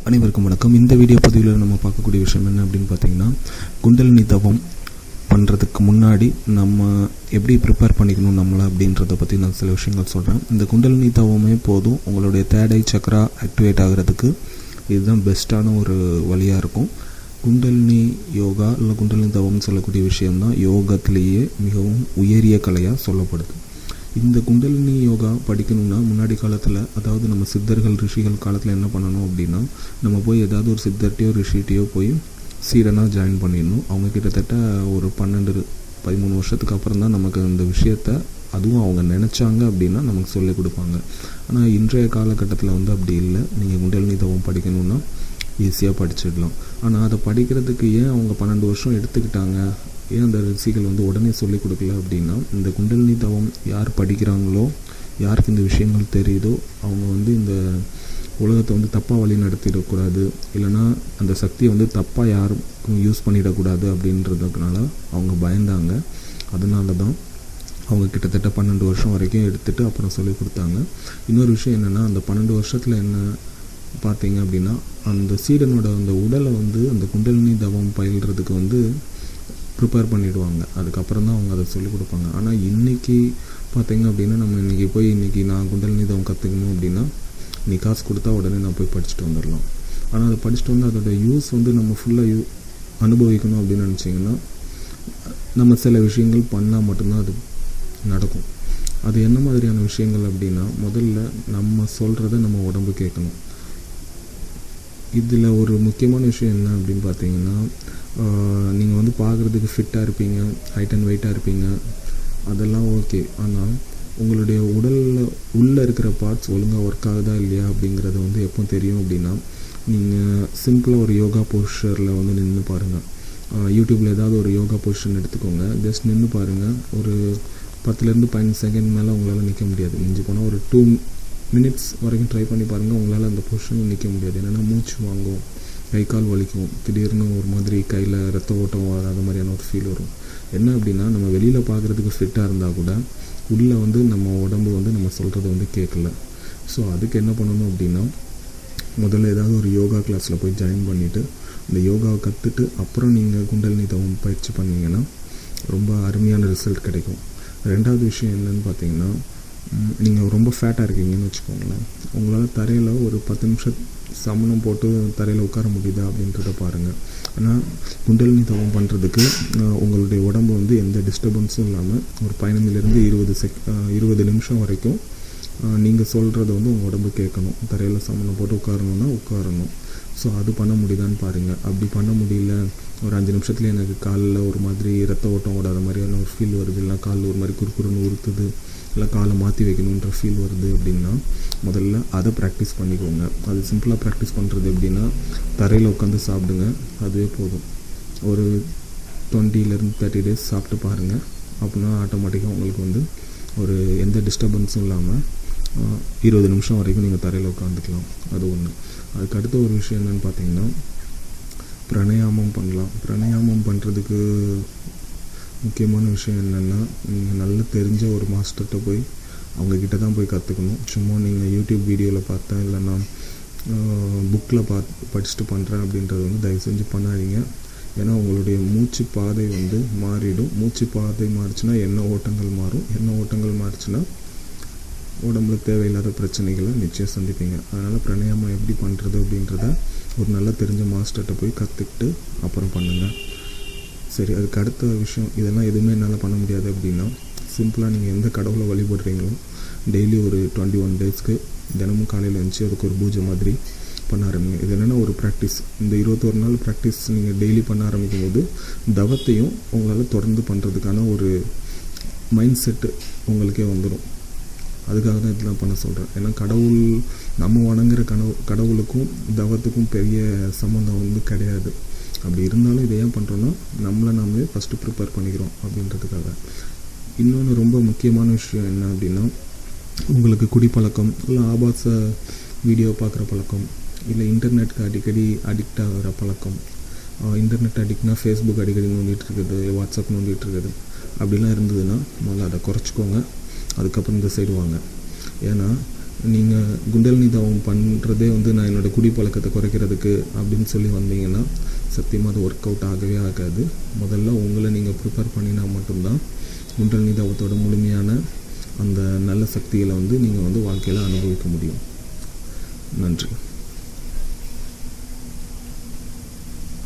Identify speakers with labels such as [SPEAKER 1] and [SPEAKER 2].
[SPEAKER 1] அனைவருக்கும் வணக்கம். இந்த வீடியோ பதிவில் நம்ம பார்க்கக்கூடிய விஷயம் என்ன அப்படின்னு பார்த்தீங்கன்னா, குண்டலினி தவம் பண்ணுறதுக்கு முன்னாடி நம்ம எப்படி ப்ரிப்பேர் பண்ணிக்கணும் நம்மளை அப்படின்றத பற்றி நான் சில விஷயங்கள் சொல்கிறேன். இந்த குண்டலினி தவமே போதும் உங்களுடைய தேர்ட் ஐ சக்ரா ஆக்டிவேட் ஆகிறதுக்கு. இதுதான் பெஸ்ட்டான ஒரு வழியாக இருக்கும். குண்டலினி யோகா இல்லை குண்டலினி தவம்னு சொல்லக்கூடிய விஷயம்தான் யோகத்திலேயே மிகவும் உயரிய கலையாக சொல்லப்படுது. இந்த குண்டலினி யோகா படிக்கணும்னா முன்னாடி காலத்தில், அதாவது நம்ம சித்தர்கள் ரிஷிகள் காலத்தில் என்ன பண்ணணும் அப்படின்னா, நம்ம போய் ஏதாவது ஒரு சித்தர்கிட்டையோ ரிஷிகிட்டையோ போய் சீடனாக ஜாயின் பண்ணிடணும். அவங்க கிட்டத்தட்ட ஒரு 12-13 வருஷத்துக்கு அப்புறம் தான் நமக்கு இந்த விஷயத்த, அதுவும் அவங்க நினச்சாங்க அப்படின்னா நமக்கு சொல்லிக் கொடுப்பாங்க. ஆனால் இன்றைய காலகட்டத்தில் அப்படி இல்லை. நீங்கள் குண்டலினி தவம் படிக்கணுன்னா ஈஸியாக படிச்சிடலாம். ஆனால் அதை படிக்கிறதுக்கு ஏன் அவங்க 12 வருஷம் எடுத்துக்கிட்டாங்க, ஏன் அந்த ரிஷிகள் உடனே சொல்லிக் கொடுக்கல அப்படின்னா, இந்த குண்டலினி தவம் யார் படிக்கிறாங்களோ, யாருக்கு இந்த விஷயங்கள் தெரியுதோ, அவங்க இந்த உலகத்தை தப்பாக வழி நடத்திடக்கூடாது, இல்லைனா அந்த சக்தியை தப்பாக யாருக்கும் யூஸ் பண்ணிடக்கூடாது அப்படின்றதுனால அவங்க பயந்தாங்க. அதனால தான் அவங்க கிட்டத்தட்ட 12 வருஷம் வரைக்கும் எடுத்துகிட்டு அப்புறம் சொல்லிக் கொடுத்தாங்க. இன்னொரு விஷயம் என்னென்னா, அந்த 12 வருஷத்தில் என்ன பார்த்தீங்க அப்படின்னா, அந்த சீடனோட அந்த உடலை அந்த குண்டலினி தவம் பயில்றதுக்கு ப்ரிப்பேர் பண்ணிவிடுவாங்க. அதுக்கப்புறம் தான் அவங்க அதை சொல்லிக் கொடுப்பாங்க. ஆனால் இன்றைக்கி பார்த்திங்க அப்படின்னா, நம்ம இன்றைக்கி நான் குண்டலினி தவம் கற்றுக்கணும் அப்படின்னா, நீ காசு கொடுத்தா உடனே நான் போய் படிச்சுட்டு வந்துடலாம். ஆனால் அதை படிச்சுட்டு அதோட யூஸ் நம்ம ஃபுல்லாக அனுபவிக்கணும் அப்படின்னு நினச்சிங்கன்னா, நம்ம சில விஷயங்கள் பண்ணால் மட்டும்தான் அது நடக்கும். அது என்ன மாதிரியான விஷயங்கள் அப்படின்னா, முதல்ல நம்ம சொல்கிறத நம்ம உடம்பு கேட்கணும். இதில் ஒரு முக்கியமான விஷயம் என்ன அப்படின்னு பார்த்தீங்கன்னா, நீங்கள் பார்க்குறதுக்கு ஃபிட்டாக இருப்பீங்க, ஹைட் அண்ட் வெயிட்டாக இருப்பீங்க, அதெல்லாம் ஓகே. ஆனால் உங்களுடைய உடலில் உள்ளே இருக்கிற பார்ட்ஸ் ஒழுங்காக ஒர்க் ஆகுதா இல்லையா அப்படிங்கிறது எப்போ தெரியும் அப்படின்னா, நீங்கள் சிம்பிளாக ஒரு யோகா போஸ்டரில் நின்று பாருங்கள். யூடியூப்பில் ஏதாவது ஒரு யோகா பொசிஷன் எடுத்துக்கோங்க, ஜஸ்ட் நின்று பாருங்கள். ஒரு 10-15 செகண்ட் மேலே உங்களால் நிற்க முடியாது. மிஞ்சி போனால் ஒரு 2 மினிட்ஸ் வரைக்கும் ட்ரை பண்ணி பாருங்கள். உங்களால் அந்த பொசிஷனில் நிற்க முடியாது. என்னென்னா மூச்சு வாங்கும், கை கால் வலிக்கும், திடீர்னு ஒரு மாதிரி கையில் ரத்த ஓட்டம் வராத மாதிரியான ஒரு ஃபீல் வரும். என்ன அப்படின்னா, நம்ம வெளியில் பார்க்குறதுக்கு ஃபிட்டாக இருந்தால் கூட உள்ளே நம்ம உடம்பு நம்ம சொல்கிறத கேட்கல. ஸோ அதுக்கு என்ன பண்ணணும் அப்படின்னா, முதல்ல ஏதாவது ஒரு யோகா கிளாஸில் போய் ஜாயின் பண்ணிவிட்டு அந்த யோகாவை கற்றுட்டு அப்புறம் நீங்கள் குண்டலினி தவம் பயிற்சி பண்ணிங்கன்னா ரொம்ப அருமையான ரிசல்ட் கிடைக்கும். ரெண்டாவது விஷயம் என்னென்னு பார்த்தீங்கன்னா, நீங்கள் ரொம்ப ஃபேட்டாக இருக்கீங்கன்னு வச்சுக்கோங்களேன். உங்களால் தரையில் ஒரு 10 நிமிஷம் சமணம் போட்டு தரையில் உட்கார முடியுதா அப்படின்றத பாருங்கள். ஆனால் குண்டலினி தவம் பண்ணுறதுக்கு உங்களுடைய உடம்பு எந்த டிஸ்டர்பன்ஸும் இல்லாமல் ஒரு 15-20 20 நிமிஷம் வரைக்கும் நீங்கள் சொல்கிறத உங்கள் உடம்பு கேட்கணும். தரையில் சமணம் போட்டு உட்காரணுன்னா உட்காரணும். ஸோ அது பண்ண முடியுதான்னு பாருங்கள். அப்படி பண்ண முடியல, ஒரு 5 நிமிஷத்துலேயே எனக்கு காலில் ஒரு மாதிரி ரத்த ஓட்டம் ஓடாத மாதிரியான ஒரு ஃபீல் வருது, இல்லை காலில் ஒரு மாதிரி குறுக்குறுன்னு உறுத்துது, இல்லை காலை மாற்றி வைக்கணுன்ற ஃபீல் வருது அப்படின்னா முதல்ல அதை ப்ராக்டிஸ் பண்ணிக்கோங்க. அது சிம்பிளாக ப்ராக்டிஸ் பண்ணுறது எப்படின்னா, தரையில் உட்காந்து சாப்பிடுங்க, அதுவே போதும். ஒரு 20-30 டேஸ் சாப்பிட்டு பாருங்கள். அப்படின்னா ஆட்டோமேட்டிக்காக உங்களுக்கு ஒரு எந்த டிஸ்டர்பன்ஸும் இல்லாமல் 20 நிமிஷம் வரைக்கும் நீங்கள் தரையில் உட்காந்துக்கலாம். அது ஒன்று. அதுக்கு அடுத்த ஒரு விஷயம் என்னென்னு பார்த்தீங்கன்னா, பிராணாயாமம் பண்ணலாம். பிராணாயாமம் பண்ணுறதுக்கு முக்கியமான விஷயம் என்னென்னா, நீங்கள் நல்லா தெரிஞ்ச ஒரு மாஸ்டர்கிட்ட போய் அவங்கக்கிட்ட தான் போய் கற்றுக்கணும். சும்மா நீங்கள் யூடியூப் வீடியோவில் பார்த்தேன், இல்லை நான் புக்கில் படிச்சுட்டு பண்ணுறேன் அப்படின்றது தயவு செஞ்சு பண்ணாதீங்க. ஏன்னா உங்களுடைய மூச்சு பாதை மாறிடும். மூச்சு பாதை மாறிச்சுன்னா எண்ணெய் ஓட்டங்கள் மாறும். எண்ணெய் ஓட்டங்கள் மாறிச்சுன்னா உடம்புல தேவையில்லாத பிரச்சனைகளை நிச்சயம் சந்திப்பீங்க. அதனால் பிராணாயாமம் எப்படி பண்ணுறது அப்படின்றத ஒரு நல்லா தெரிஞ்ச மாஸ்டர்கிட்ட போய் கற்றுக்கிட்டு அப்புறம் பண்ணுங்கள். சரி, அதுக்கு அடுத்த விஷயம், இதெல்லாம் எதுவுமே என்னால் பண்ண முடியாது அப்படின்னா, சிம்பிளாக நீங்கள் எந்த கடவுளை வழிபடுறீங்களோ டெய்லி ஒரு 21 டேஸ்க்கு தினமும் காலையில் எழுந்துச்சி அதுக்கு ஒரு பூஜை மாதிரி பண்ண ஆரம்பிங்க. இது என்னென்னா ஒரு ப்ராக்டிஸ். இந்த 21 நாள் ப்ராக்டிஸ் நீங்கள் டெய்லி பண்ண ஆரம்பிக்கும் போது தவத்தையும் உங்களால் தொடர்ந்து பண்ணுறதுக்கான ஒரு மைண்ட் செட்டு உங்களுக்கே வந்துடும். அதுக்காக தான் இதெல்லாம் பண்ண சொல்கிறேன். ஏன்னா கடவுள், நம்ம வணங்குற கடவுளுக்கும் தவத்துக்கும் பெரிய சம்மந்தம் கிடையாது. அப்படி இருந்தாலும் இதை ஏன் பண்ணுறோன்னா, நாமளே ஃபஸ்ட்டு ப்ரிப்பேர் பண்ணிக்கிறோம் அப்படின்றதுக்காக. இன்னொன்று ரொம்ப முக்கியமான விஷயம் என்ன அப்படின்னா, உங்களுக்கு குடிப்பழக்கம், இல்லை ஆபாச வீடியோ பார்க்குற பழக்கம், இல்லை இன்டர்நெட்டுக்கு அடிக்கடி அடிக்ட் ஆகிற பழக்கம். இன்டர்நெட் அடிக்ட்னா ஃபேஸ்புக் அடிக்கடி நோண்டிகிட்டு இருக்குது, வாட்ஸ்அப் நோண்டிகிட்டு இருக்குது, அப்படிலாம் இருந்ததுன்னா முதல்ல அதை குறைச்சிக்கோங்க. அதுக்கப்புறம் இந்த சைடு வாங்க. ஏன்னா நீங்கள் குண்டலினி தவம் பண்ணுறதே வந்து நான் என்னோடய குடிப்பழக்கத்தை குறைக்கிறதுக்கு அப்படின்னு சொல்லி வந்தீங்கன்னா சத்தியமாக அது ஒர்க் அவுட் ஆகவே ஆகாது. முதல்ல உங்களை நீங்கள் ப்ரிப்பேர் பண்ணினா மட்டும்தான் குண்டலினி தவத்தோட முழுமையான அந்த நல்ல சக்திகளை வந்து நீங்கள் வந்து வாழ்க்கையில் அனுபவிக்க முடியும். நன்றி.